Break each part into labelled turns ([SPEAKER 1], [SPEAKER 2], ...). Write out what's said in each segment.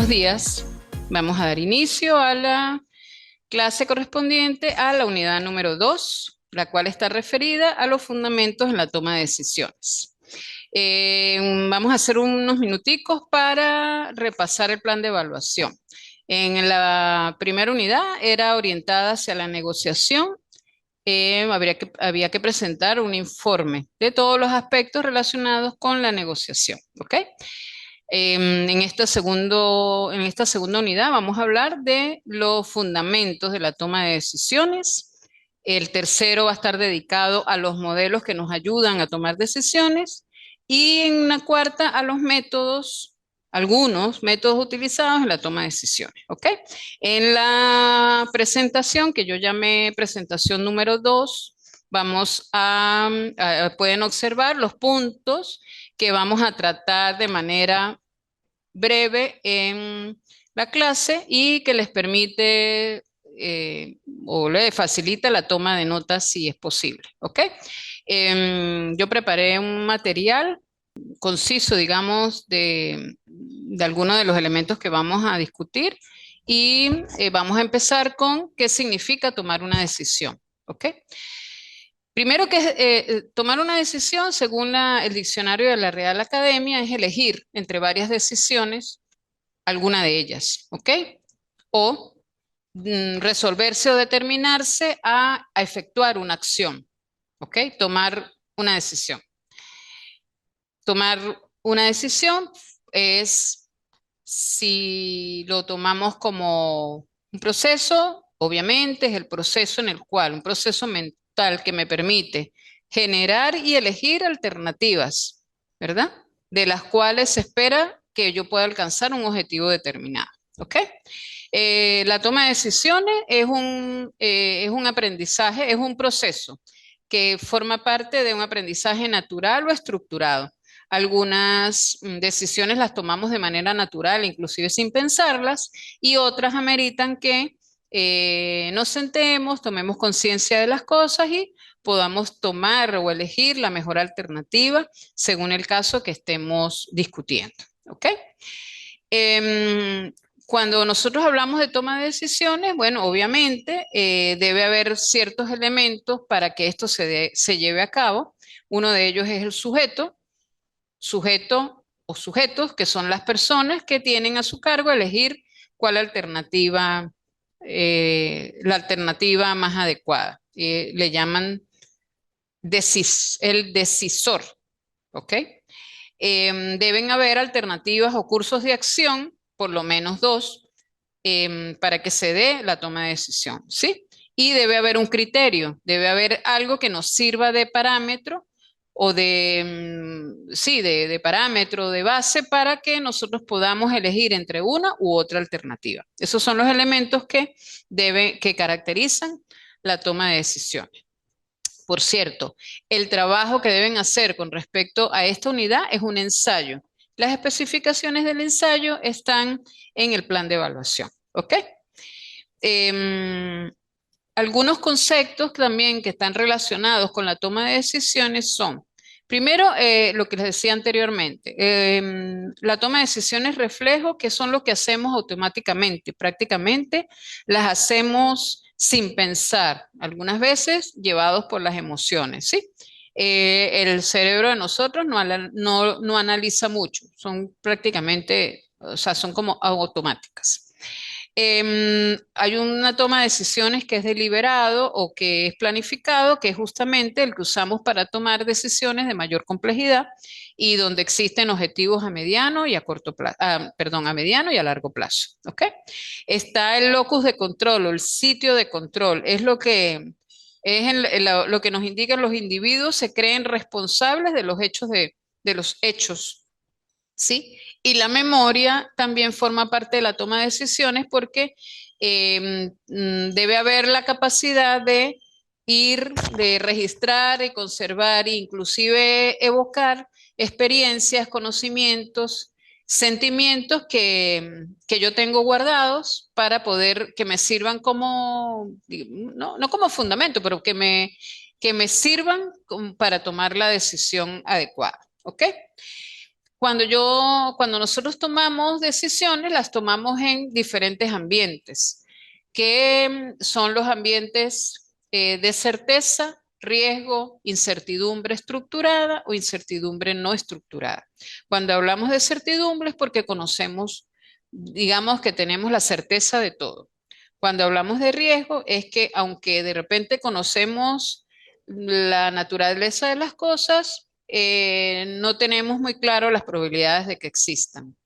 [SPEAKER 1] Buenos días. Vamos a dar inicio a la clase correspondiente a la unidad número 2, la cual está referida a los fundamentos en la toma de decisiones. Vamos a hacer unos minuticos para repasar el plan de evaluación. En la primera unidad era orientada hacia la negociación. Había que presentar un informe de todos los aspectos relacionados con la negociación, ¿ok? En esta segunda unidad vamos a hablar de los fundamentos de la toma de decisiones. El tercero va a estar dedicado a los modelos que nos ayudan a tomar decisiones. Y en la cuarta a los métodos, algunos métodos utilizados en la toma de decisiones, ¿ok? En la presentación que yo llamé presentación número 2, pueden observar los puntos que vamos a tratar de manera breve en la clase y que les permite o les facilita la toma de notas si es posible, ¿ok? Yo preparé un material conciso, digamos, de algunos de los elementos que vamos a discutir y vamos a empezar con qué significa tomar una decisión, ¿ok? Primero que tomar una decisión, según el diccionario de la Real Academia, es elegir entre varias decisiones alguna de ellas, ¿ok? O resolverse o determinarse a efectuar una acción, ¿ok? Tomar una decisión. Tomar una decisión es, si lo tomamos como un proceso, obviamente es el proceso en el cual, un proceso mental que me permite generar y elegir alternativas, ¿verdad? De las cuales se espera que yo pueda alcanzar un objetivo determinado, ¿ok? La toma de decisiones es un aprendizaje, es un proceso que forma parte de un aprendizaje natural o estructurado. Algunas decisiones las tomamos de manera natural, inclusive sin pensarlas, y otras ameritan que nos sentemos, tomemos conciencia de las cosas y podamos tomar o elegir la mejor alternativa según el caso que estemos discutiendo. ¿Ok? Cuando nosotros hablamos de toma de decisiones, bueno, obviamente debe haber ciertos elementos para que esto se lleve a cabo. Uno de ellos es el sujeto o sujetos, que son las personas que tienen a su cargo elegir cuál alternativa, la alternativa más adecuada. Le llaman el decisor, ¿ok? Deben haber alternativas o cursos de acción, por lo menos dos, para que se dé la toma de decisión, ¿sí? Y debe haber un criterio, debe haber algo que nos sirva de parámetro o sí, de parámetro, de base, para que nosotros podamos elegir entre una u otra alternativa. Esos son los elementos que caracterizan la toma de decisiones. Por cierto, el trabajo que deben hacer con respecto a esta unidad es un ensayo. Las especificaciones del ensayo están en el plan de evaluación, ¿ok? Algunos conceptos también que están relacionados con la toma de decisiones son, primero, lo que les decía anteriormente, la toma de decisiones reflejo, que son lo que hacemos automáticamente, prácticamente las hacemos sin pensar, algunas veces llevados por las emociones, ¿sí? El cerebro de nosotros no analiza mucho, son prácticamente, o sea, son como automáticas. Hay una toma de decisiones que es deliberado o que es planificado, que es justamente el que usamos para tomar decisiones de mayor complejidad y donde existen objetivos a mediano y a corto plazo, perdón, a mediano y a largo plazo, ¿ok? Está el locus de control o el sitio de control, es lo que lo que nos indican los individuos se creen responsables de los hechos de los hechos, ¿sí? Y la memoria también forma parte de la toma de decisiones porque debe haber la capacidad de de registrar y conservar e inclusive evocar experiencias, conocimientos, sentimientos que yo tengo guardados para poder, que me sirvan como, no como fundamento, pero que me sirvan para tomar la decisión adecuada. ¿Ok? Cuando nosotros tomamos decisiones, las tomamos en diferentes ambientes, que son los ambientes de certeza, riesgo, incertidumbre estructurada o incertidumbre no estructurada. Cuando hablamos de certidumbre es porque conocemos, digamos que tenemos la certeza de todo. Cuando hablamos de riesgo es que aunque de repente conocemos la naturaleza de las cosas, no tenemos muy claro las probabilidades de que existan.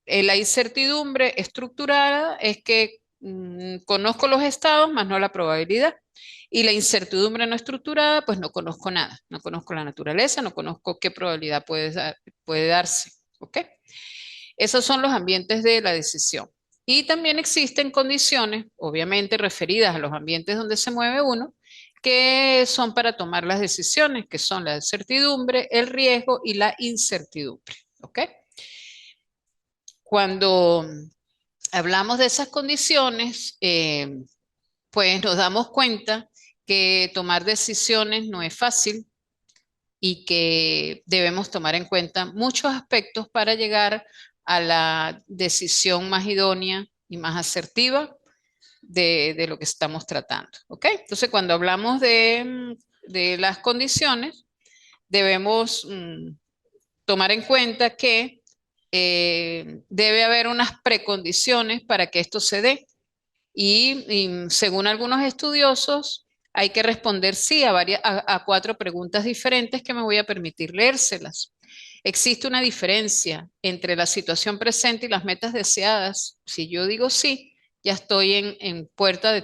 [SPEAKER 1] La incertidumbre estructurada es que conozco los estados, más no la probabilidad. Y la incertidumbre no estructurada, pues no conozco nada. No conozco la naturaleza, no conozco qué probabilidad puede darse. ¿Ok? Esos son los ambientes de la decisión. Y también existen condiciones, obviamente referidas a los ambientes donde se mueve uno, que son para tomar las decisiones, que son la certidumbre, el riesgo y la incertidumbre. ¿Ok? Cuando hablamos de esas condiciones, pues nos damos cuenta que tomar decisiones no es fácil y que debemos tomar en cuenta muchos aspectos para llegar a la decisión más idónea y más asertiva de lo que estamos tratando. ¿Ok? Entonces, cuando hablamos de las condiciones, debemos tomar en cuenta que debe haber unas precondiciones para que esto se dé. Y según algunos estudiosos, hay que responder sí a 4 preguntas diferentes que me voy a permitir leérselas. ¿Existe una diferencia entre la situación presente y las metas deseadas? Si yo digo sí, ya estoy en puerta de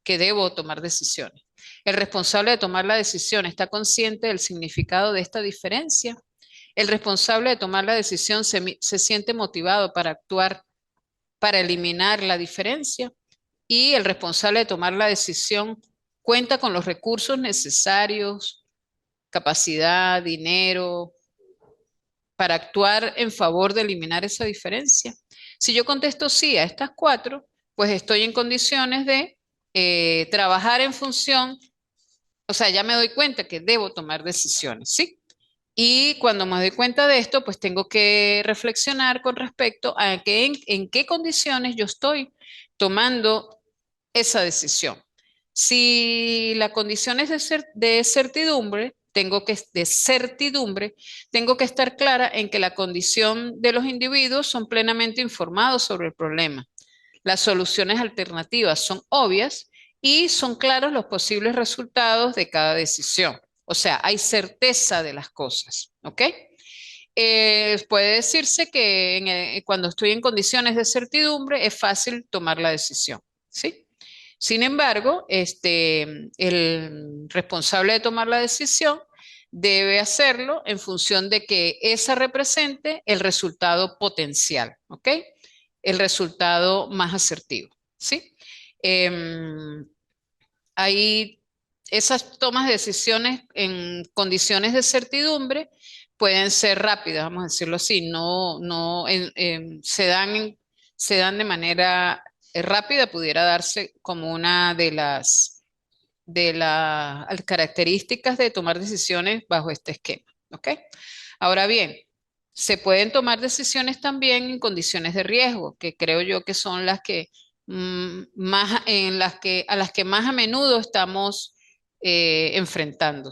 [SPEAKER 1] que debo tomar decisiones. ¿El responsable de tomar la decisión está consciente del significado de esta diferencia? ¿El responsable de tomar la decisión se siente motivado para actuar para eliminar la diferencia? Y el responsable de tomar la decisión cuenta con los recursos necesarios, capacidad, dinero, para actuar en favor de eliminar esa diferencia. Si yo contesto sí a estas 4, pues estoy en condiciones de trabajar en función, o sea, ya me doy cuenta que debo tomar decisiones, ¿sí? Y cuando me doy cuenta de esto, pues tengo que reflexionar con respecto a en qué condiciones yo estoy tomando esa decisión. Si la condición es de certidumbre, tengo que estar clara en que la condición de los individuos son plenamente informados sobre el problema. Las soluciones alternativas son obvias y son claros los posibles resultados de cada decisión. O sea, hay certeza de las cosas, ¿ok? Puede decirse que cuando estoy en condiciones de certidumbre es fácil tomar la decisión, ¿sí? Sin embargo, el responsable de tomar la decisión debe hacerlo en función de que esa represente el resultado potencial, ¿ok? El resultado más asertivo, ¿sí? Em, Hay esas tomas de decisiones en condiciones de certidumbre pueden ser rápidas, vamos a decirlo así, se dan de manera rápida, pudiera darse como una de las características de tomar decisiones bajo este esquema, ¿ok? Ahora bien, se pueden tomar decisiones también en condiciones de riesgo, que creo yo que son las que a las que más a menudo estamos enfrentando.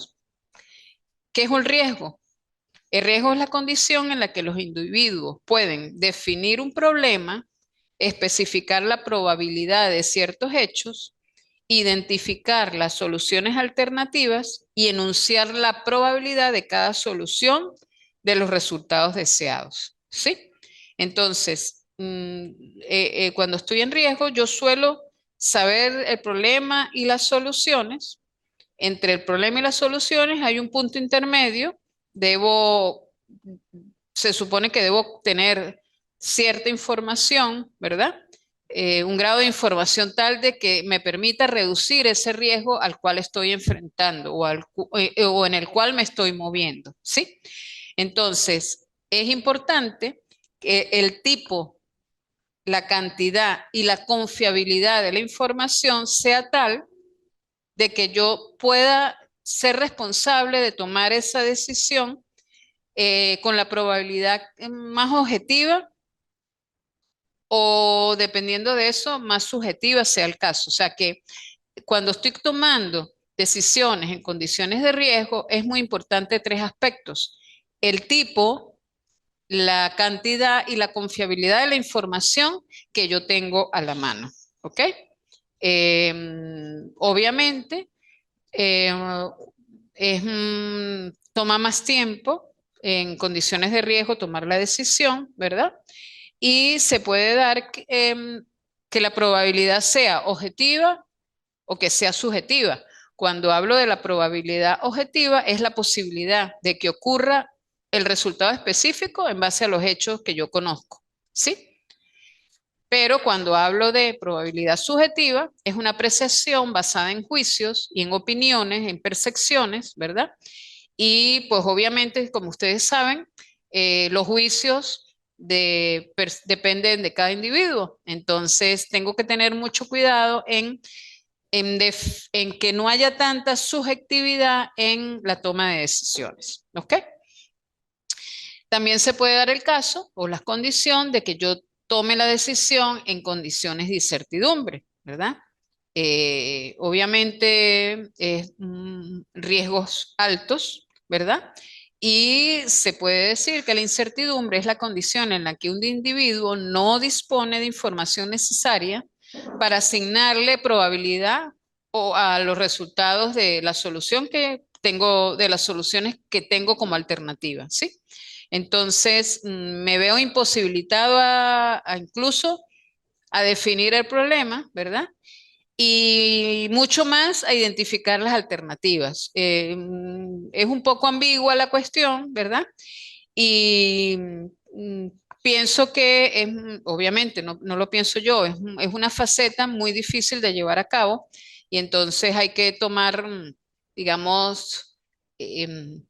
[SPEAKER 1] ¿Qué es un riesgo? El riesgo es la condición en la que los individuos pueden definir un problema, especificar la probabilidad de ciertos hechos, identificar las soluciones alternativas y enunciar la probabilidad de cada solución de los resultados deseados. ¿Sí? Entonces, cuando estoy en riesgo, yo suelo saber el problema y las soluciones. Entre el problema y las soluciones hay un punto intermedio. Se supone que debo tener cierta información, ¿verdad? Un grado de información tal de que me permita reducir ese riesgo al cual estoy enfrentando o en el cual me estoy moviendo, ¿sí? Entonces, es importante que el tipo, la cantidad y la confiabilidad de la información sea tal de que yo pueda ser responsable de tomar esa decisión con la probabilidad más objetiva o dependiendo de eso, más subjetiva sea el caso. O sea que cuando estoy tomando decisiones en condiciones de riesgo, es muy importante tres aspectos: el tipo, la cantidad y la confiabilidad de la información que yo tengo a la mano. ¿Ok? Obviamente, eh, toma más tiempo en condiciones de riesgo tomar la decisión, ¿verdad? Y se puede dar que la probabilidad sea objetiva o que sea subjetiva. Cuando hablo de la probabilidad objetiva, es la posibilidad de que ocurra el resultado específico en base a los hechos que yo conozco, ¿sí? Pero cuando hablo de probabilidad subjetiva, es una apreciación basada en juicios y en opiniones, en percepciones, ¿verdad? Y pues obviamente, como ustedes saben, los juicios dependen de cada individuo. Entonces, tengo que tener mucho cuidado en que no haya tanta subjetividad en la toma de decisiones. ¿Ok? También se puede dar el caso o la condición de que yo tome la decisión en condiciones de incertidumbre, ¿verdad? Obviamente, riesgos altos, ¿verdad? Y se puede decir que la incertidumbre es la condición en la que un individuo no dispone de información necesaria para asignarle probabilidad o a los resultados de la solución que tengo, de las soluciones que tengo como alternativa, ¿sí? Entonces, me veo imposibilitado a incluso a definir el problema, ¿verdad? Y mucho más a identificar las alternativas. Es un poco ambigua la cuestión, ¿verdad? Y mm, pienso que es, obviamente, no lo pienso yo, es una faceta muy difícil de llevar a cabo y entonces hay que tomar, digamos, em,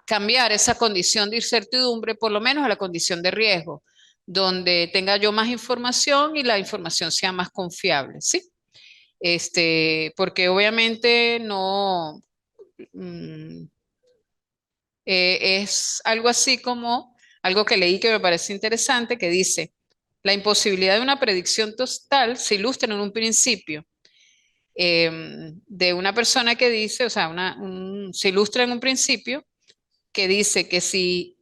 [SPEAKER 1] cambiar esa condición de incertidumbre, por lo menos a la condición de riesgo, donde tenga yo más información y la información sea más confiable, ¿sí? Porque obviamente no, mm, es algo así como algo que leí que me parece interesante, que dice, la imposibilidad de una predicción total se ilustra en un principio de una persona que dice, o sea, se ilustra en un principio que dice que si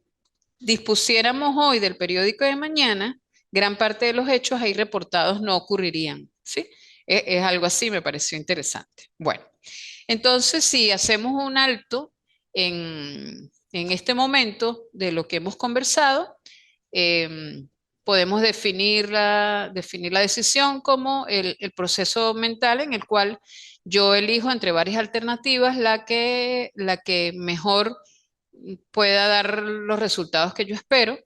[SPEAKER 1] dispusiéramos hoy del periódico de mañana, gran parte de los hechos ahí reportados no ocurrirían, ¿sí? Es algo así, me pareció interesante. Bueno, entonces si hacemos un alto en este momento de lo que hemos conversado, podemos definir la decisión como el proceso mental en el cual yo elijo entre varias alternativas la que mejor pueda dar los resultados que yo espero.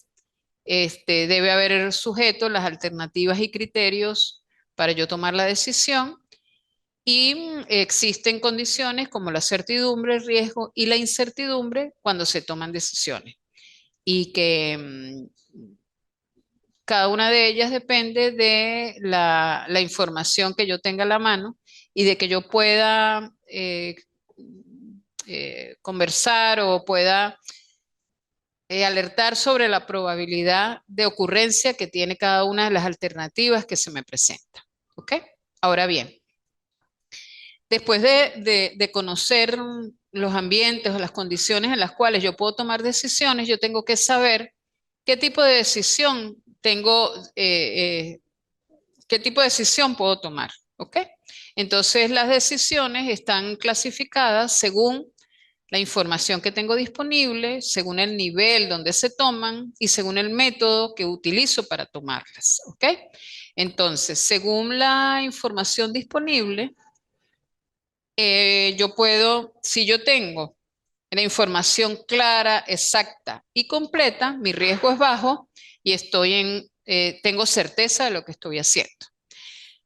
[SPEAKER 1] Debe haber sujeto, las alternativas y criterios para yo tomar la decisión. Y existen condiciones como la certidumbre, el riesgo y la incertidumbre cuando se toman decisiones. Y que cada una de ellas depende de la información que yo tenga a la mano y de que yo pueda conversar o pueda alertar sobre la probabilidad de ocurrencia que tiene cada una de las alternativas que se me presentan. ¿Ok? Ahora bien, después de conocer los ambientes o las condiciones en las cuales yo puedo tomar decisiones, yo tengo que saber qué tipo de decisión tengo, qué tipo de decisión puedo tomar. ¿Ok? Entonces las decisiones están clasificadas según la información que tengo disponible, según el nivel donde se toman y según el método que utilizo para tomarlas. ¿Ok? Entonces, según la información disponible, yo puedo, si yo tengo la información clara, exacta y completa, mi riesgo es bajo y tengo certeza de lo que estoy haciendo.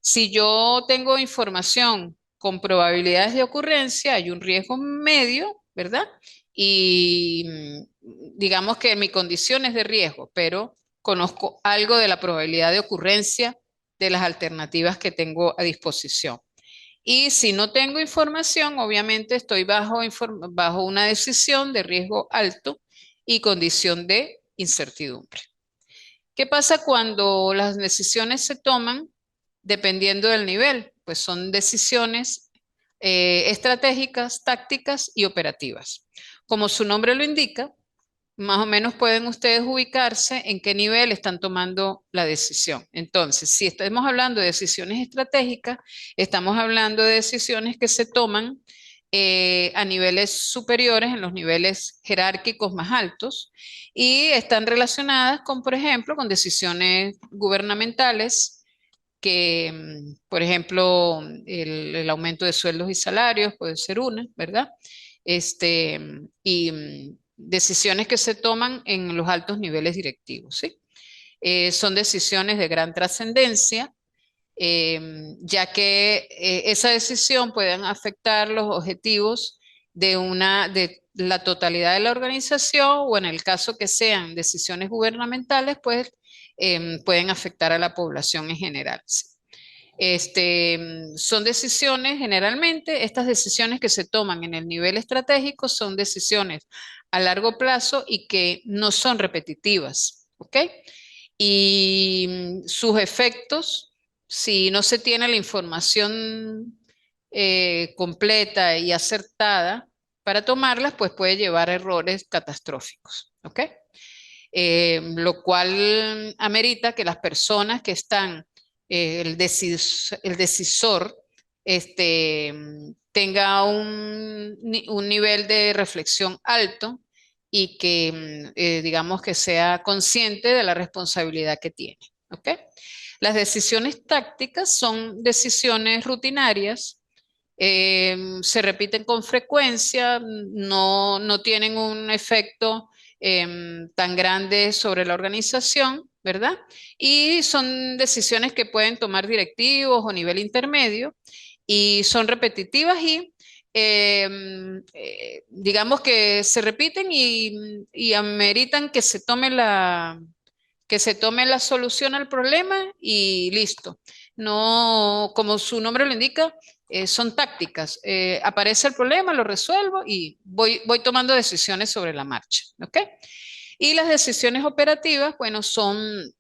[SPEAKER 1] Si yo tengo información con probabilidades de ocurrencia, hay un riesgo medio, ¿verdad? Y digamos que mi condición es de riesgo, pero conozco algo de la probabilidad de ocurrencia de las alternativas que tengo a disposición. Y si no tengo información, obviamente estoy bajo una decisión de riesgo alto y condición de incertidumbre. ¿Qué pasa cuando las decisiones se toman dependiendo del nivel? Pues son decisiones estratégicas, tácticas y operativas. Como su nombre lo indica, más o menos pueden ustedes ubicarse en qué nivel están tomando la decisión. Entonces, si estamos hablando de decisiones estratégicas, estamos hablando de decisiones que se toman a niveles superiores, en los niveles jerárquicos más altos, y están relacionadas con, por ejemplo, con decisiones gubernamentales que, por ejemplo, el aumento de sueldos y salarios puede ser una, ¿verdad? Y decisiones que se toman en los altos niveles directivos, ¿sí? Son decisiones de gran trascendencia, ya que esa decisión puede afectar los objetivos de la totalidad de la organización o en el caso que sean decisiones gubernamentales, pues pueden afectar a la población en general. ¿Sí? Son decisiones, generalmente, estas decisiones que se toman en el nivel estratégico son decisiones a largo plazo y que no son repetitivas, ¿ok? Y sus efectos, si no se tiene la información completa y acertada para tomarlas, pues puede llevar a errores catastróficos, ¿ok? Lo cual amerita que las personas que están, el decisor, tenga un nivel de reflexión alto y que, digamos, que sea consciente de la responsabilidad que tiene. ¿Ok? Las decisiones tácticas son decisiones rutinarias, se repiten con frecuencia, no tienen un efecto tan grande sobre la organización, ¿verdad? Y son decisiones que pueden tomar directivos o nivel intermedio y son repetitivas y digamos que se repiten y ameritan que se tome la solución al problema y listo. No, como su nombre lo indica, son tácticas. Aparece el problema, lo resuelvo y voy tomando decisiones sobre la marcha. ¿Ok? Y las decisiones operativas, bueno, son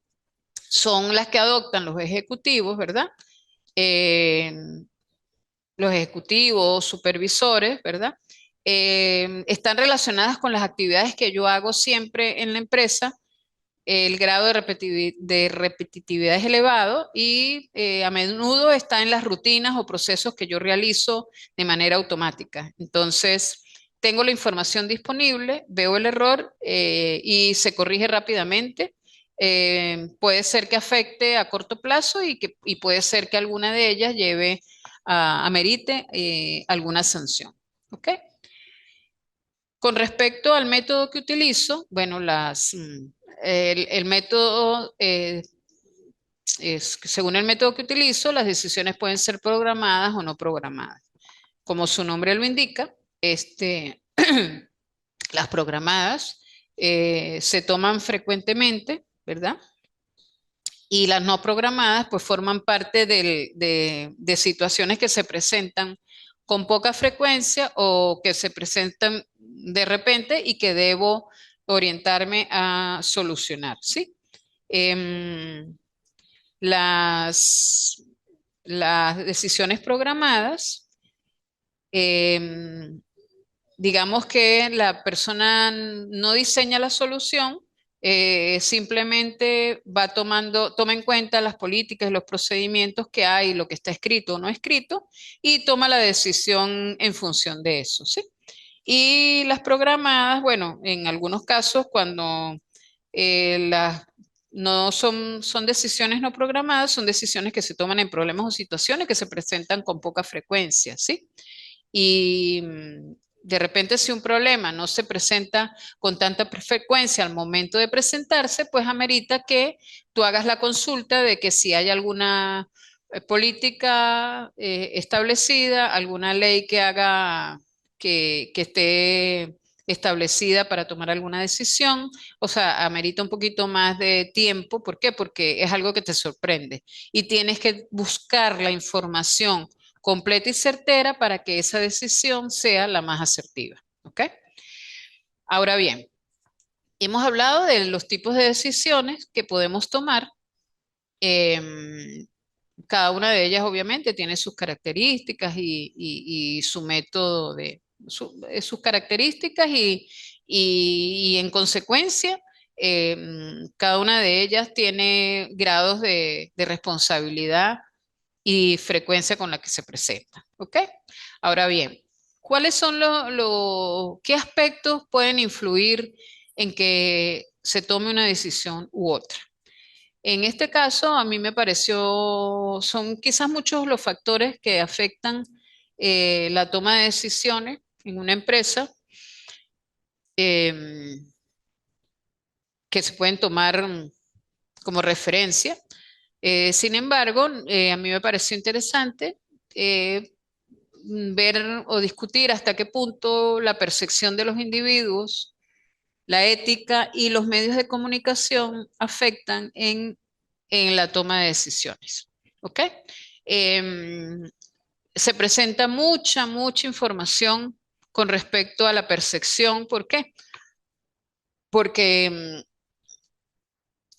[SPEAKER 1] las que adoptan los ejecutivos, ¿verdad? Eh, los ejecutivos, supervisores, ¿verdad? Están relacionadas con las actividades que yo hago siempre en la empresa. El grado de repetitividad es elevado y a menudo está en las rutinas o procesos que yo realizo de manera automática. Entonces, tengo la información disponible, veo el error y se corrige rápidamente. Puede ser que afecte a corto plazo y puede ser que alguna de ellas lleve amerite alguna sanción. ¿Ok? Con respecto al método que utilizo, bueno, el método, según el método que utilizo, las decisiones pueden ser programadas o no programadas. Como su nombre lo indica, las programadas se toman frecuentemente, ¿verdad? Y las no programadas pues forman parte de situaciones que se presentan con poca frecuencia o que se presentan de repente y que debo orientarme a solucionar, ¿sí? Em, las, las decisiones programadas, em, digamos que la persona no diseña la solución, simplemente toma en cuenta las políticas y los procedimientos que hay, lo que está escrito o no escrito, y toma la decisión en función de eso, ¿sí? Y las programadas, bueno, en algunos casos cuando las no son decisiones no programadas, son decisiones que se toman en problemas o situaciones que se presentan con poca frecuencia, ¿sí? Y de repente si un problema no se presenta con tanta frecuencia al momento de presentarse, pues amerita que tú hagas la consulta de que si hay alguna política establecida, alguna ley que haga que esté establecida para tomar alguna decisión, o sea, amerita un poquito más de tiempo. ¿Por qué? Porque es algo que te sorprende y tienes que buscar la información completa y certera para que esa decisión sea la más asertiva. ¿Ok? Ahora bien, Hemos hablado de los tipos de decisiones que podemos tomar. Em, Cada una de ellas obviamente tiene sus características y su método sus características y en consecuencia cada una de ellas tiene grados de responsabilidad y frecuencia con la que se presenta. ¿Ok? Ahora bien, ¿cuáles son qué aspectos pueden influir en que se tome una decisión u otra? En este caso, a mí me pareció, son quizás muchos los factores que afectan la toma de decisiones en una empresa em, que se pueden tomar como referencia. Sin embargo, a mí me pareció interesante eh, ver o discutir hasta qué punto la percepción de los individuos, la ética y los medios de comunicación afectan en la toma de decisiones. ¿Ok? Em, Se presenta mucha información con respecto a la percepción. ¿Por qué? Porque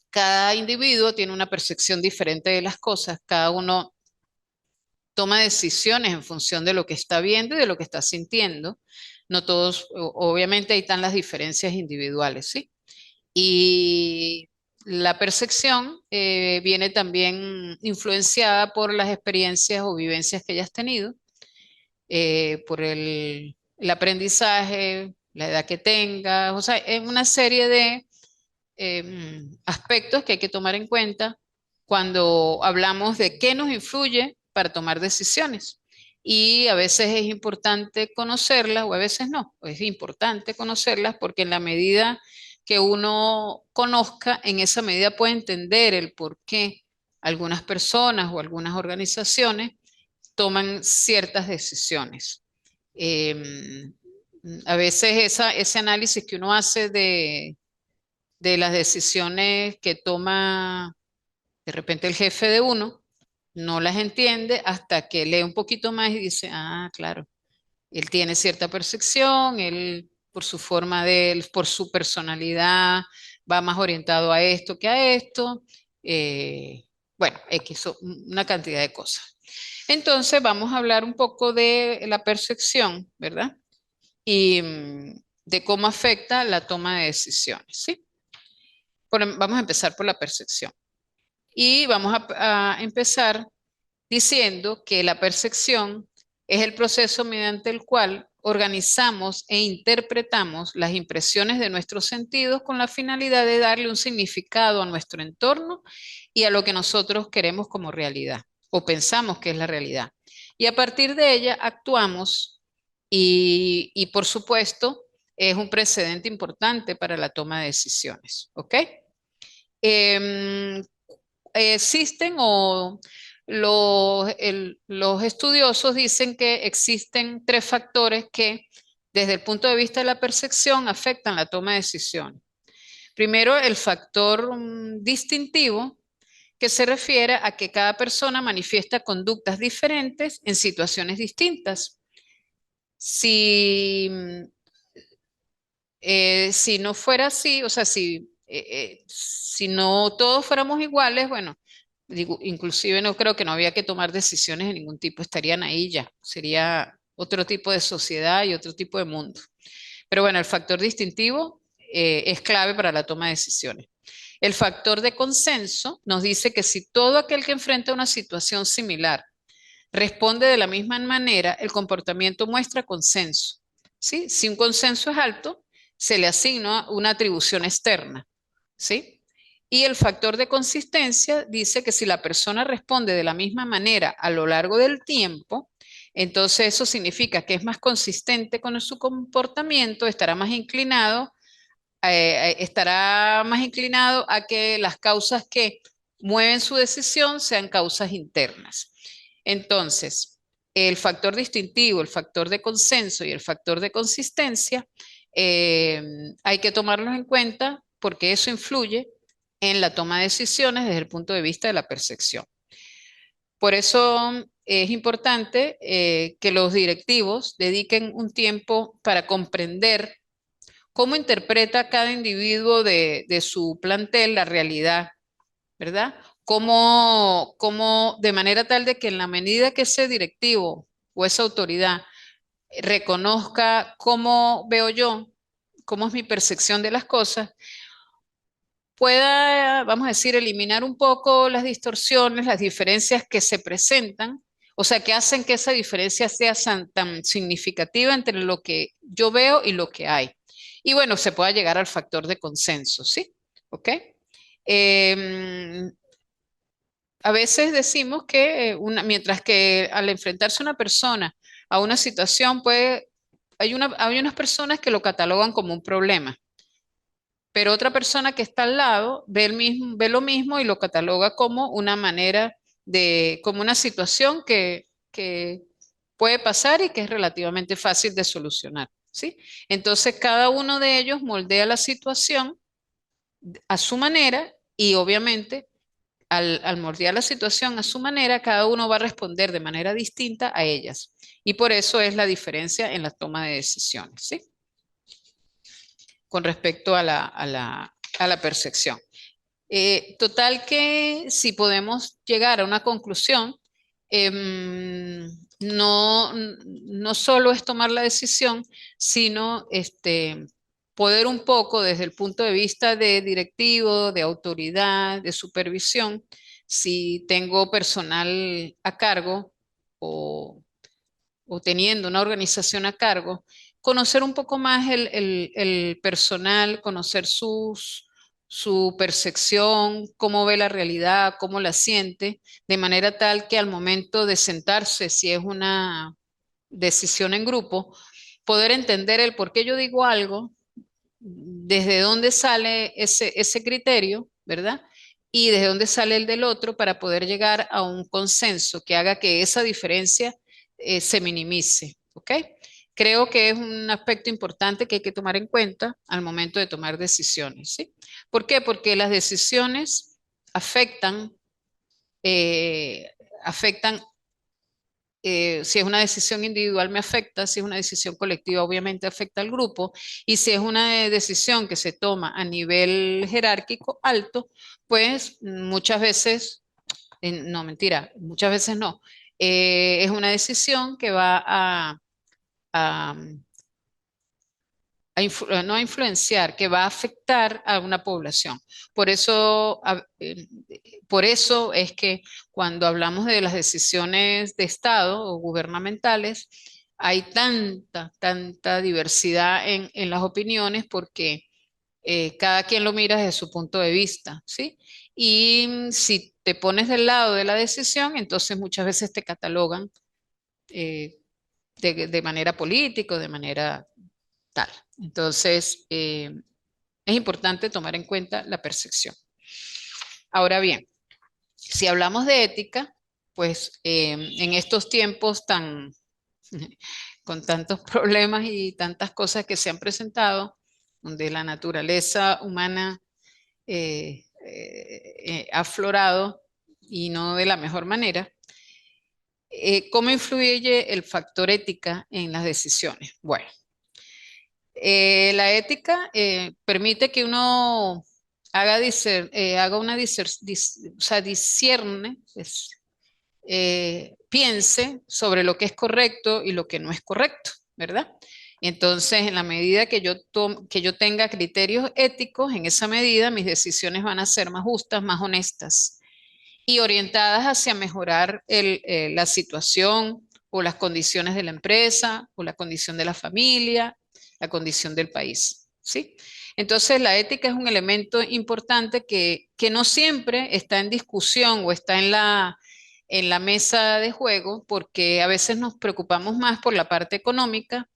[SPEAKER 1] cada individuo tiene una percepción diferente de las cosas, cada uno toma decisiones en función de lo que está viendo y de lo que está sintiendo. No todos, obviamente ahí están las diferencias individuales, ¿sí? Y la percepción viene también influenciada por las experiencias o vivencias que hayas tenido, por el aprendizaje, la edad que tengas, o sea, es una serie de aspectos que hay que tomar en cuenta cuando hablamos de qué nos influye para tomar decisiones. Y a veces es importante conocerlas o a veces no. Es importante conocerlas porque en la medida que uno conozca, en esa medida puede entender el por qué algunas personas o algunas organizaciones toman ciertas decisiones. Em, a veces ese análisis que uno hace de las decisiones que toma de repente el jefe de uno, no las entiende hasta que lee un poquito más y dice, ah, claro, él tiene cierta percepción, él por su forma de él, por su personalidad, va más orientado a esto que a esto. Bueno, una cantidad de cosas. Entonces vamos a hablar un poco de la percepción, ¿verdad? Y de cómo afecta la toma de decisiones, ¿sí? Vamos a empezar por la percepción. Y vamos a empezar diciendo que la percepción es el proceso mediante el cual organizamos e interpretamos las impresiones de nuestros sentidos con la finalidad de darle un significado a nuestro entorno y a lo que nosotros queremos como realidad o pensamos que es la realidad. Y a partir de ella actuamos y por supuesto es un precedente importante para la toma de decisiones. ¿Ok? Em, Existen los estudiosos dicen que existen tres factores que desde el punto de vista de la percepción afectan la toma de decisiones. Primero, el factor distintivo, que se refiere a que cada persona manifiesta conductas diferentes en situaciones distintas. Si, si no fuera así, o sea, si no todos fuéramos iguales, bueno, digo, inclusive no creo que no había que tomar decisiones de ningún tipo, estarían ahí ya, sería otro tipo de sociedad y otro tipo de mundo. Pero bueno, el factor distintivo es clave para la toma de decisiones. El factor de consenso nos dice que si todo aquel que enfrenta una situación similar responde de la misma manera, el comportamiento muestra consenso. ¿Sí? Si un consenso es alto, se le asigna una atribución externa. ¿Sí? Y el factor de consistencia dice que si la persona responde de la misma manera a lo largo del tiempo, entonces eso significa que es más consistente con su comportamiento, estará más inclinado a que las causas que mueven su decisión sean causas internas. Entonces, el factor distintivo, el factor de consenso y el factor de consistencia eh, hay que tomarlos en cuenta porque eso influye en la toma de decisiones desde el punto de vista de la percepción. Por eso es importante que los directivos dediquen un tiempo para comprender cómo interpreta cada individuo de su plantel la realidad, ¿verdad? Cómo de manera tal de que en la medida que ese directivo o esa autoridad reconozca cómo veo yo, cómo es mi percepción de las cosas, pueda, vamos a decir, eliminar un poco las distorsiones, las diferencias que se presentan, o sea, que hacen que esa diferencia sea tan significativa entre lo que yo veo y lo que hay. Y bueno, se pueda llegar al factor de consenso, ¿sí? ¿Ok? Em, a veces decimos que mientras que al enfrentarse una persona a una situación, hay unas personas que lo catalogan como un problema, pero otra persona que está al lado ve lo mismo y lo cataloga como una manera como una situación que puede pasar y que es relativamente fácil de solucionar, ¿sí? Entonces cada uno de ellos moldea la situación a su manera y obviamente al moldear la situación a su manera, cada uno va a responder de manera distinta a ellas. Y por eso es la diferencia en la toma de decisiones, ¿sí? Con respecto a la percepción. Total que si podemos llegar a una conclusión, no solo es tomar la decisión, sino poder un poco desde el punto de vista de directivo, de autoridad, de supervisión, si tengo personal a cargo o teniendo una organización a cargo, conocer un poco más el personal, conocer su percepción, cómo ve la realidad, cómo la siente, de manera tal que al momento de sentarse, si es una decisión en grupo, poder entender el por qué yo digo algo, desde dónde sale ese criterio, ¿verdad? Y desde dónde sale el del otro para poder llegar a un consenso que haga que esa diferencia se minimice, ¿ok? Creo que es un aspecto importante que hay que tomar en cuenta al momento de tomar decisiones, ¿sí? ¿Por qué? Porque las decisiones afectan, eh, afectan si es una decisión individual me afecta, si es una decisión colectiva obviamente afecta al grupo y si es una decisión que se toma a nivel jerárquico alto, pues muchas veces, no mentira, muchas veces no, es una decisión que va a, no a influenciar, que va a afectar a una población. Por eso, por eso es que cuando hablamos de las decisiones de Estado o gubernamentales, hay tanta diversidad en las opiniones porque cada quien lo mira desde su punto de vista, ¿sí? Y si te pones del lado de la decisión, entonces muchas veces te catalogan eh, de manera política, o de manera tal. Entonces, es importante tomar en cuenta la percepción. Ahora bien, si hablamos de ética, pues en estos tiempos con tantos problemas y tantas cosas que se han presentado, donde la naturaleza humana ha aflorado y no de la mejor manera, ¿cómo influye el factor ética en las decisiones? Bueno, la ética permite que uno haga una o sea, discierne, piense sobre lo que es correcto y lo que no es correcto, ¿verdad? Y entonces, en la medida que yo tenga criterios éticos, en esa medida mis decisiones van a ser más justas, más honestas y orientadas hacia mejorar la situación o las condiciones de la empresa o la condición de la familia, la condición del país, ¿sí? Entonces, la ética es un elemento importante que no siempre está en discusión o está en la mesa de juego, porque a veces nos preocupamos más por la parte económica,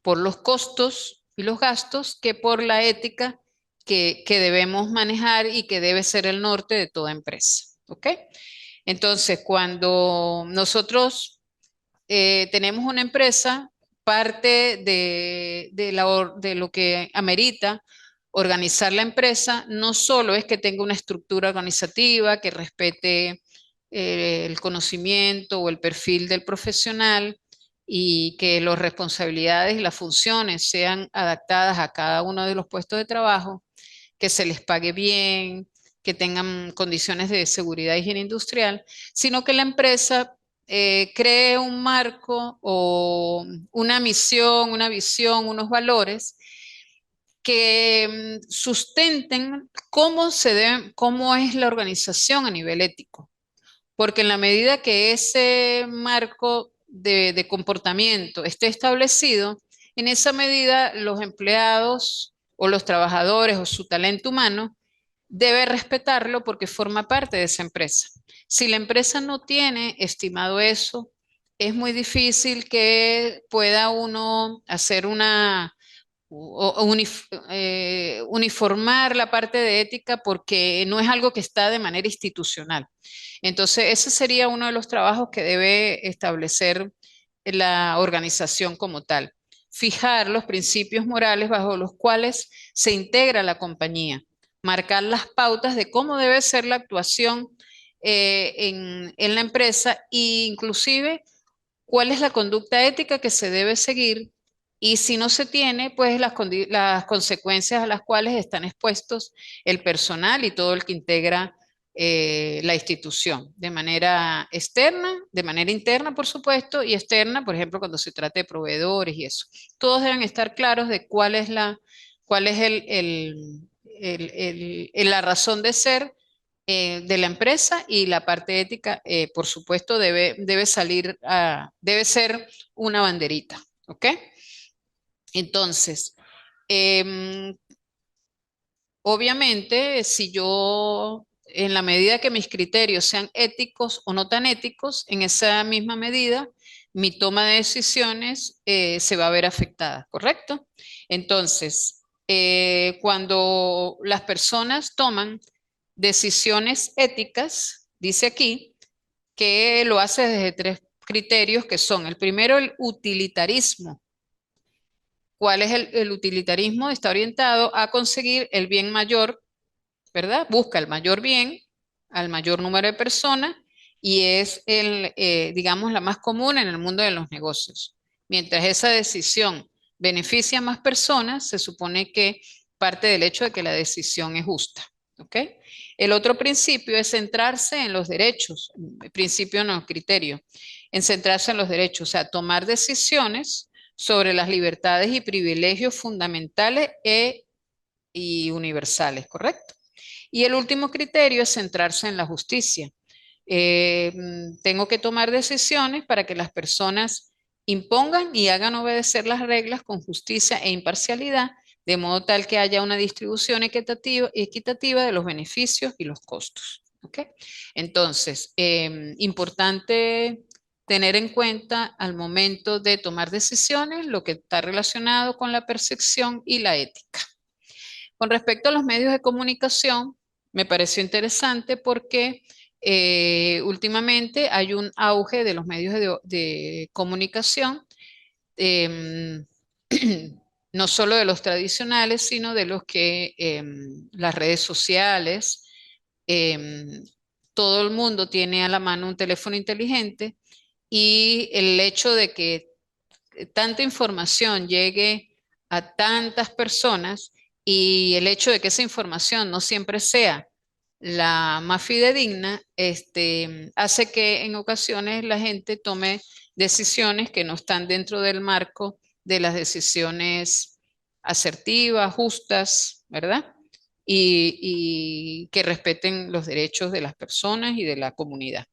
[SPEAKER 1] por los costos y los gastos, que por la ética que debemos manejar y que debe ser el norte de toda empresa, ¿ok? Entonces, cuando nosotros tenemos una empresa, parte de lo que amerita organizar la empresa no solo es que tenga una estructura organizativa que respete el conocimiento o el perfil del profesional, y que las responsabilidades y las funciones sean adaptadas a cada uno de los puestos de trabajo, que se les pague bien, que tengan condiciones de seguridad e higiene industrial, sino que la empresa cree un marco o una misión, una visión, unos valores que sustenten cómo es la organización a nivel ético. Porque en la medida que ese marco de comportamiento esté establecido, en esa medida los empleados o los trabajadores o su talento humano debe respetarlo porque forma parte de esa empresa. Si la empresa no tiene estimado eso, es muy difícil que pueda uno hacer uniformar la parte de ética porque no es algo que está de manera institucional. Entonces, ese sería uno de los trabajos que debe establecer la organización como tal. Fijar los principios morales bajo los cuales se integra la compañía, marcar las pautas de cómo debe ser la actuación en la empresa e inclusive cuál es la conducta ética que se debe seguir y si no se tiene, pues las consecuencias a las cuales están expuestos el personal y todo el que integra la institución, de manera externa, de manera interna, por supuesto, y externa, por ejemplo, cuando se trate de proveedores y eso. Todos deben estar claros de cuál es la razón de ser de la empresa y la parte ética, por supuesto, debe ser una banderita, ¿ok? Entonces, em, obviamente, si yo, en la medida que mis criterios sean éticos o no tan éticos, en esa misma medida, mi toma de decisiones se va a ver afectada, ¿correcto? Entonces, cuando las personas toman decisiones éticas, dice aquí, que lo hace desde tres criterios que son, el primero, el utilitarismo. ¿Cuál es el utilitarismo? Está orientado a conseguir el bien mayor, ¿verdad? Busca el mayor bien al mayor número de personas y es digamos, la más común en el mundo de los negocios. Mientras esa decisión beneficia a más personas, se supone que parte del hecho de que la decisión es justa. ¿Ok? El otro principio es centrarse en los derechos, el principio no, criterio, en centrarse en los derechos, o sea, tomar decisiones sobre las libertades y privilegios fundamentales y universales, ¿correcto? Y el último criterio es centrarse en la justicia. Tengo que tomar decisiones para que las personas impongan y hagan obedecer las reglas con justicia e imparcialidad, de modo tal que haya una distribución equitativa de los beneficios y los costos. ¿Ok? Entonces, importante tener en cuenta al momento de tomar decisiones lo que está relacionado con la percepción y la ética. Con respecto a los medios de comunicación, me pareció interesante porque últimamente hay un auge de los medios de comunicación, em, no solo de los tradicionales, sino de los que las redes sociales, em, todo el mundo tiene a la mano un teléfono inteligente y el hecho de que tanta información llegue a tantas personas y el hecho de que esa información no siempre sea la más fidedigna, hace que en ocasiones la gente tome decisiones que no están dentro del marco de las decisiones asertivas, justas, ¿verdad? Y que respeten los derechos de las personas y de la comunidad.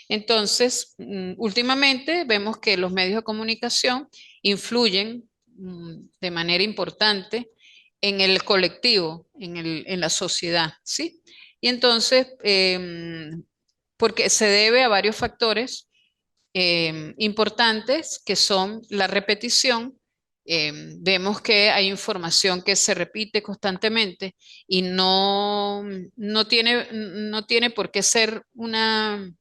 [SPEAKER 1] Entonces, últimamente vemos que los medios de comunicación influyen de manera importante en el colectivo, en la sociedad, ¿sí? Y entonces, porque se debe a varios factores importantes que son la repetición. Vemos que hay información que se repite constantemente y no tiene por qué ser una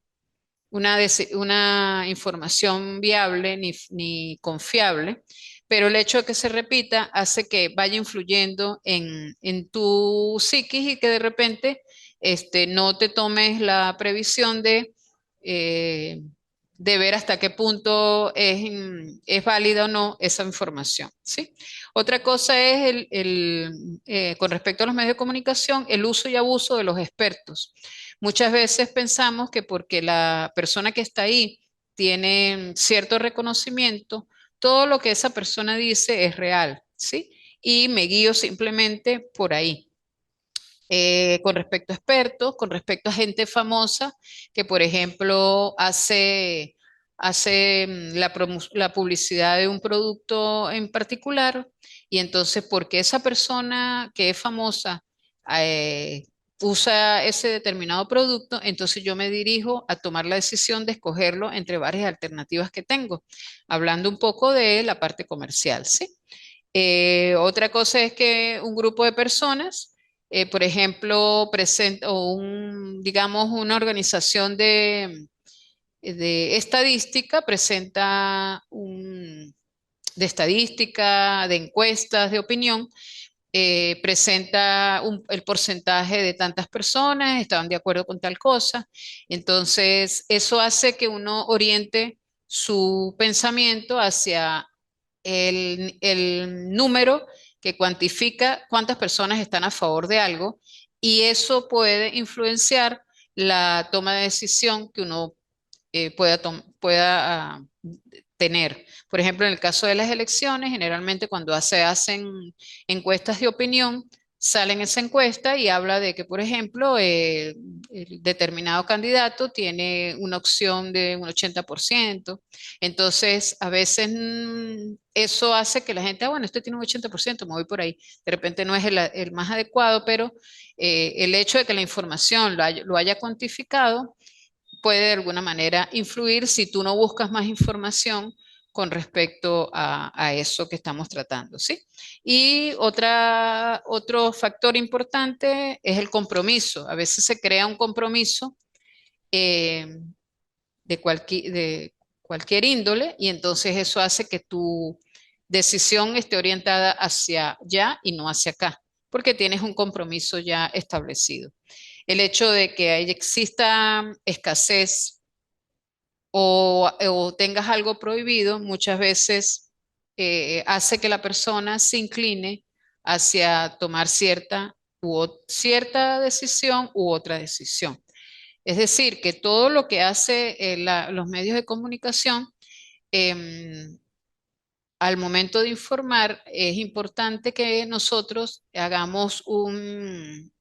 [SPEAKER 1] información viable ni confiable, pero el hecho de que se repita hace que vaya influyendo en tu psiquis y que de repente no te tomes la previsión de de ver hasta qué punto es válida o no esa información, ¿sí? Otra cosa es con respecto a los medios de comunicación, el uso y abuso de los expertos. Muchas veces pensamos que porque la persona que está ahí tiene cierto reconocimiento, todo lo que esa persona dice es real, ¿sí? Y me guío simplemente por ahí. Con respecto a expertos, con respecto a gente famosa que, por ejemplo, hace la publicidad de un producto en particular y entonces porque esa persona que es famosa eh, usa ese determinado producto, entonces yo me dirijo a tomar la decisión de escogerlo entre varias alternativas que tengo, hablando un poco de la parte comercial, ¿sí? Otra cosa es que un grupo de personas, por ejemplo, presenta o digamos, una organización de estadística presenta de estadística, de encuestas, de opinión, presenta el porcentaje de tantas personas, estaban de acuerdo con tal cosa. Entonces, eso hace que uno oriente su pensamiento hacia el número que cuantifica cuántas personas están a favor de algo y eso puede influenciar la toma de decisión que uno pueda tener. Por ejemplo, en el caso de las elecciones, generalmente cuando se hacen encuestas de opinión, sale en esa encuesta y habla de que, por ejemplo, el determinado candidato tiene una opción de un 80%. Entonces, a veces eso hace que la gente, bueno, este tiene un 80%, me voy por ahí. De repente no es el más adecuado, pero el hecho de que la información lo haya cuantificado puede de alguna manera influir si tú no buscas más información con respecto a eso que estamos tratando, ¿sí? Y otro factor importante es el compromiso. A veces se crea un compromiso eh, de cualquier índole y entonces eso hace que tu decisión esté orientada hacia allá y no hacia acá, porque tienes un compromiso ya establecido. El hecho de que exista escasez o tengas algo prohibido, muchas veces hace que la persona se incline hacia tomar cierta decisión u otra decisión. Es decir, que todo lo que hace los medios de comunicación em, al momento de informar, es importante que nosotros hagamos un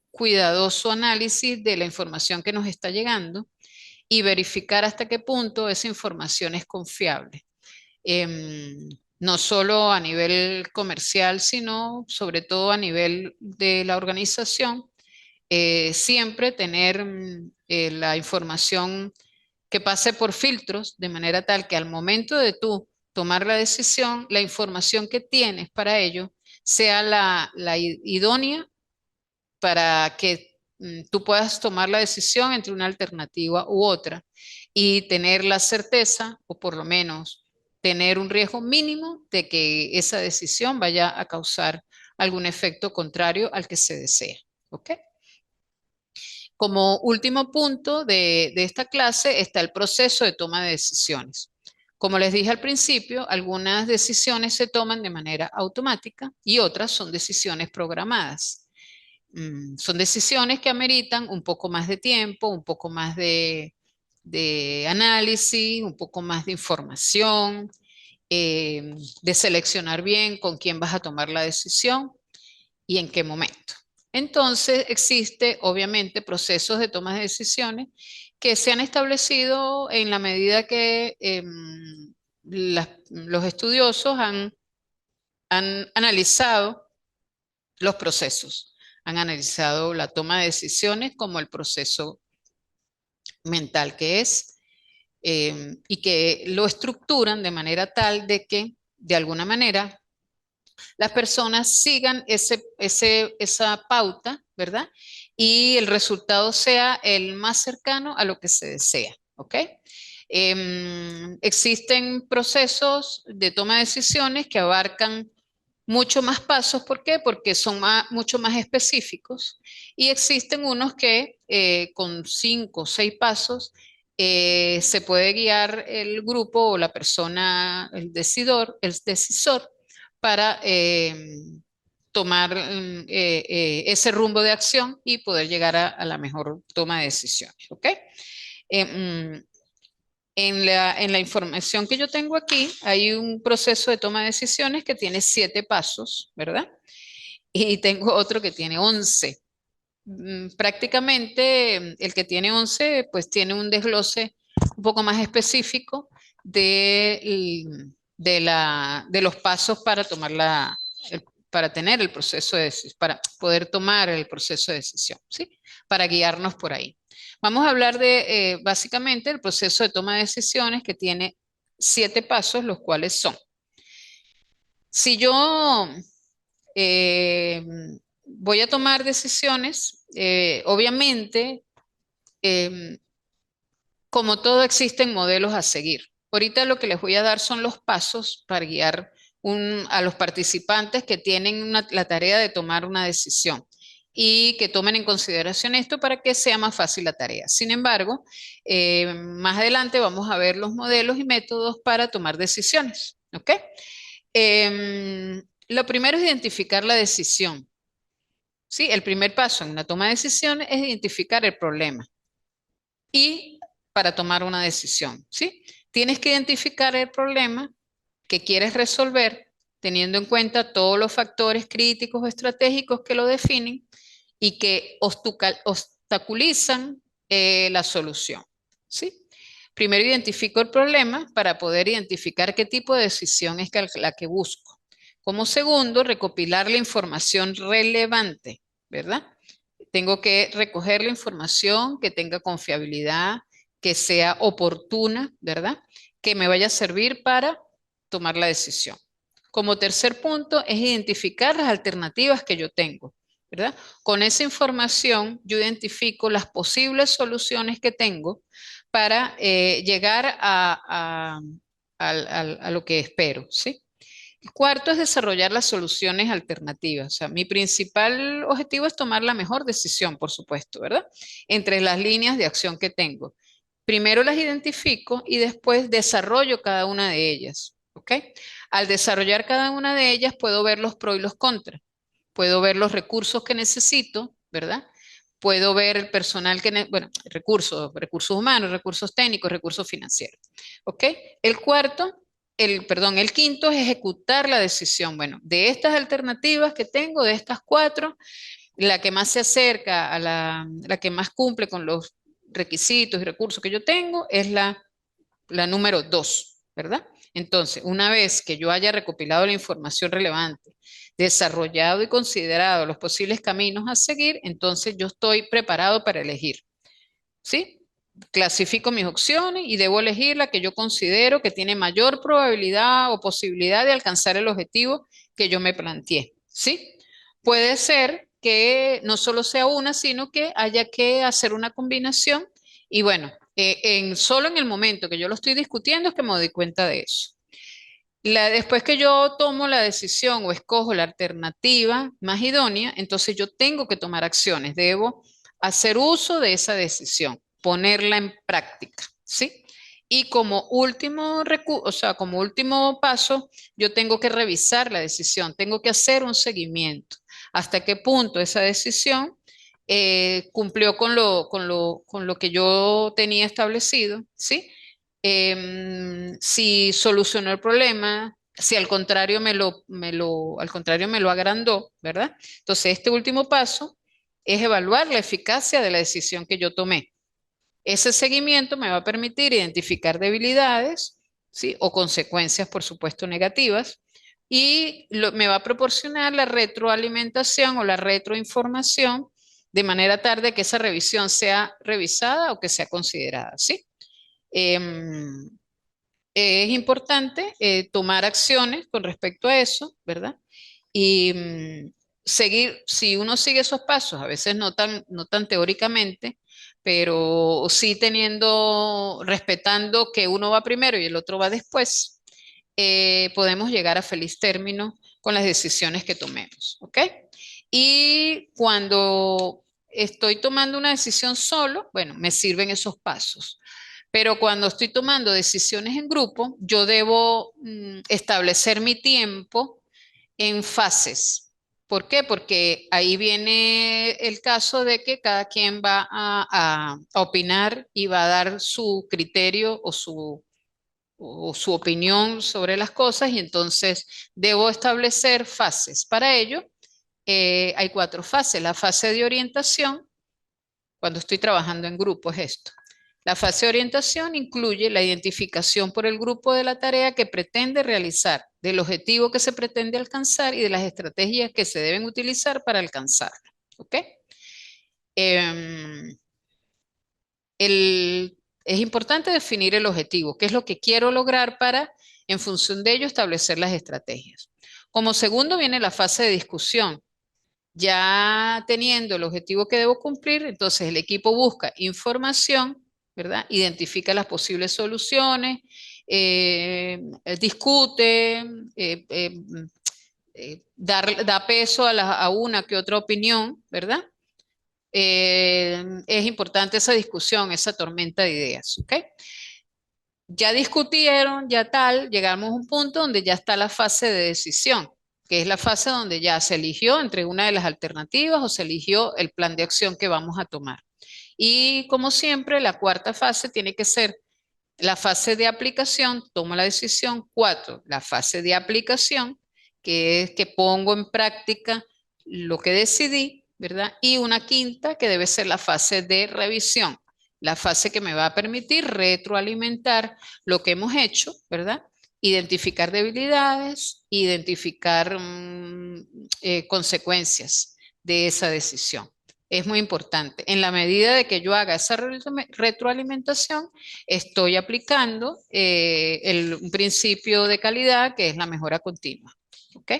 [SPEAKER 1] cuidadoso análisis de la información que nos está llegando y verificar hasta qué punto esa información es confiable. No solo a nivel comercial, sino sobre todo a nivel de la organización. Siempre tener la información que pase por filtros de manera tal que al momento de tú tomar la decisión, la información que tienes para ello sea la idónea para que tú puedas tomar la decisión entre una alternativa u otra y tener la certeza, o por lo menos tener un riesgo mínimo de que esa decisión vaya a causar algún efecto contrario al que se desea. ¿Ok? Como último punto de esta clase está el proceso de toma de decisiones. Como les dije al principio, algunas decisiones se toman de manera automática y otras son decisiones programadas. Son decisiones que ameritan un poco más de tiempo, un poco más de análisis, un poco más de información, de seleccionar bien con quién vas a tomar la decisión y en qué momento. Entonces, existe obviamente procesos de toma de decisiones que se han establecido en la medida que los estudiosos han analizado los procesos, han analizado la toma de decisiones como el proceso mental que es y que lo estructuran de manera tal de que, de alguna manera, las personas sigan esa pauta, ¿verdad? Y el resultado sea el más cercano a lo que se desea, ¿ok? Existen procesos de toma de decisiones que abarcan mucho más pasos. ¿Por qué? Porque son mucho más específicos y existen unos que con 5 o 6 pasos se puede guiar el grupo o la persona, el decisor, para tomar ese rumbo de acción y poder llegar a la mejor toma de decisiones. ¿Ok? Mm, en la información que yo tengo aquí, hay un proceso de toma de decisiones que tiene 7 pasos, ¿verdad? Y tengo otro que tiene 11. Prácticamente el que tiene 11 pues tiene un desglose un poco más específico de los pasos para tomar para tener el proceso de decisión, para poder tomar el proceso de decisión, ¿sí? Para guiarnos por ahí. Vamos a hablar de básicamente el proceso de toma de decisiones que tiene 7 pasos, los cuales son: si yo eh, voy a tomar decisiones, obviamente, em, como todo, existen modelos a seguir. Ahorita lo que les voy a dar son los pasos para guiar a los participantes que tienen la tarea de tomar una decisión y que tomen en consideración esto para que sea más fácil la tarea. Sin embargo, más adelante vamos a ver los modelos y métodos para tomar decisiones. ¿Ok? Lo primero es identificar la decisión. ¿Sí? El primer paso en una toma de decisiones es identificar el problema y para tomar una decisión, ¿sí? Tienes que identificar el problema que quieres resolver teniendo en cuenta todos los factores críticos o estratégicos que lo definen y que obstaculizan la solución, ¿sí? Primero identifico el problema para poder identificar qué tipo de decisión es la que busco. Como segundo, recopilar la información relevante, ¿verdad? Tengo que recoger la información que tenga confiabilidad, que sea oportuna, ¿verdad? Que me vaya a servir para tomar la decisión. Como tercer punto es identificar las alternativas que yo tengo, ¿verdad? Con esa información yo identifico las posibles soluciones que tengo para llegar a lo que espero, ¿sí? El cuarto es desarrollar las soluciones alternativas. O sea, mi principal objetivo es tomar la mejor decisión, por supuesto, ¿verdad? Entre las líneas de acción que tengo. Primero las identifico y después desarrollo cada una de ellas, ¿ok? Al desarrollar cada una de ellas puedo ver los pros y los contras. Puedo ver los recursos que necesito, ¿verdad? Puedo ver el personal bueno, recursos humanos, recursos técnicos, recursos financieros. ¿Ok? El cuarto, perdón, el quinto es ejecutar la decisión. Bueno, de estas alternativas que tengo, de estas 4, la que más se acerca a la que más cumple con los requisitos y recursos que yo tengo es la número 2, ¿verdad? Entonces, una vez que yo haya recopilado la información relevante, desarrollado y considerado los posibles caminos a seguir, entonces yo estoy preparado para elegir, ¿sí? Clasifico mis opciones y debo elegir la que yo considero que tiene mayor probabilidad o posibilidad de alcanzar el objetivo que yo me planteé, ¿sí? Puede ser que no solo sea una, sino que haya que hacer una combinación y bueno, solo en el momento que yo lo estoy discutiendo es que me doy cuenta de eso. Después que yo tomo la decisión o escojo la alternativa más idónea, entonces yo tengo que tomar acciones, debo hacer uso de esa decisión, ponerla en práctica, ¿sí? Y como último o sea, como último paso, yo tengo que revisar la decisión, tengo que hacer un seguimiento, hasta qué punto esa decisión cumplió con lo que yo tenía establecido, ¿sí? Si solucionó el problema, si al contrario al contrario me lo agrandó, ¿verdad? Entonces, este último paso es evaluar la eficacia de la decisión que yo tomé. Ese seguimiento me va a permitir identificar debilidades, ¿sí? O consecuencias, por supuesto, negativas, y me va a proporcionar la retroalimentación o la retroinformación de manera tal de que esa revisión sea revisada o que sea considerada, ¿sí? Em, es importante tomar acciones con respecto a eso, ¿verdad? Y seguir, si uno sigue esos pasos, a veces no tan teóricamente, pero sí respetando que uno va primero y el otro va después, podemos llegar a feliz término con las decisiones que tomemos, ¿ok? Y cuando estoy tomando una decisión solo, bueno, me sirven esos pasos. Pero cuando estoy tomando decisiones en grupo, yo debo establecer mi tiempo en fases. ¿Por qué? Porque ahí viene el caso de que cada quien va a opinar y va a dar su criterio o su opinión sobre las cosas y entonces debo establecer fases. Para ello, hay 4 fases. La fase de orientación, cuando estoy trabajando en grupo, es esto. La fase de orientación incluye la identificación por el grupo de la tarea que pretende realizar, del objetivo que se pretende alcanzar y de las estrategias que se deben utilizar para alcanzarlo. ¿Ok? Em, es importante definir el objetivo, qué es lo que quiero lograr para, en función de ello, establecer las estrategias. Como segundo viene la fase de discusión. Ya teniendo el objetivo que debo cumplir, entonces el equipo busca información, ¿verdad? Identifica las posibles soluciones, discute, da peso a una que otra opinión, ¿verdad? Es importante esa discusión, esa tormenta de ideas, ¿ok? Ya discutieron, ya tal, llegamos a un punto donde ya está la fase de decisión, que es la fase donde ya se eligió entre una de las alternativas o se eligió el plan de acción que vamos a tomar. Y como siempre, la cuarta fase tiene que ser la fase de aplicación, tomo la decisión. 4, la fase de aplicación, que es que pongo en práctica lo que decidí, ¿verdad? Y una quinta, que debe ser la fase de revisión, la fase que me va a permitir retroalimentar lo que hemos hecho, ¿verdad? Identificar debilidades, identificar consecuencias de esa decisión. Es muy importante. En la medida de que yo haga esa retroalimentación, estoy aplicando un principio de calidad que es la mejora continua. ¿Ok?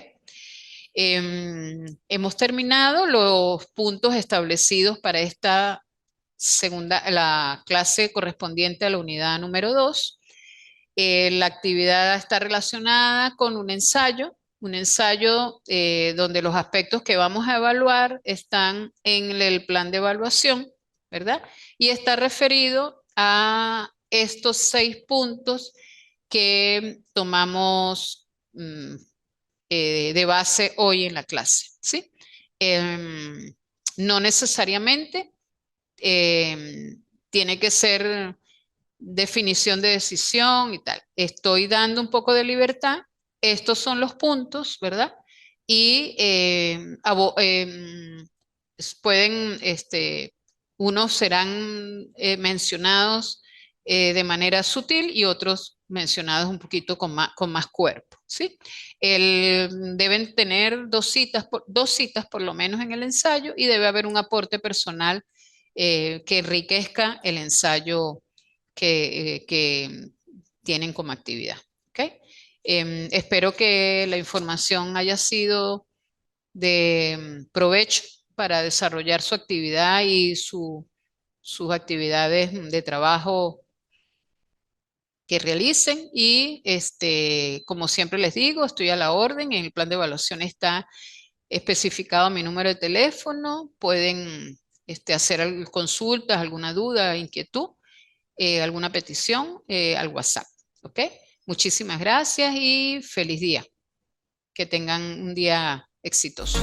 [SPEAKER 1] Hemos terminado los puntos establecidos para esta la clase correspondiente a la unidad número 2. La actividad está relacionada con un ensayo donde los aspectos que vamos a evaluar están en el plan de evaluación, ¿verdad? Y está referido a estos 6 puntos que tomamos de base hoy en la clase, ¿sí? No necesariamente tiene que ser definición de decisión y tal. Estoy dando un poco de libertad. Estos son los puntos, ¿verdad? Y pueden, unos serán mencionados de manera sutil y otros mencionados un poquito con más cuerpo, ¿sí? Deben tener 2 citas por lo menos en el ensayo y debe haber un aporte personal que enriquezca el ensayo que tienen como actividad. ¿Okay? Espero que la información haya sido de provecho para desarrollar su actividad y sus actividades de trabajo que realicen y como siempre les digo, estoy a la orden, en el plan de evaluación está especificado mi número de teléfono, pueden hacer consultas, alguna duda, inquietud, alguna petición al WhatsApp. ¿Ok? Muchísimas gracias y feliz día. Que tengan un día exitoso.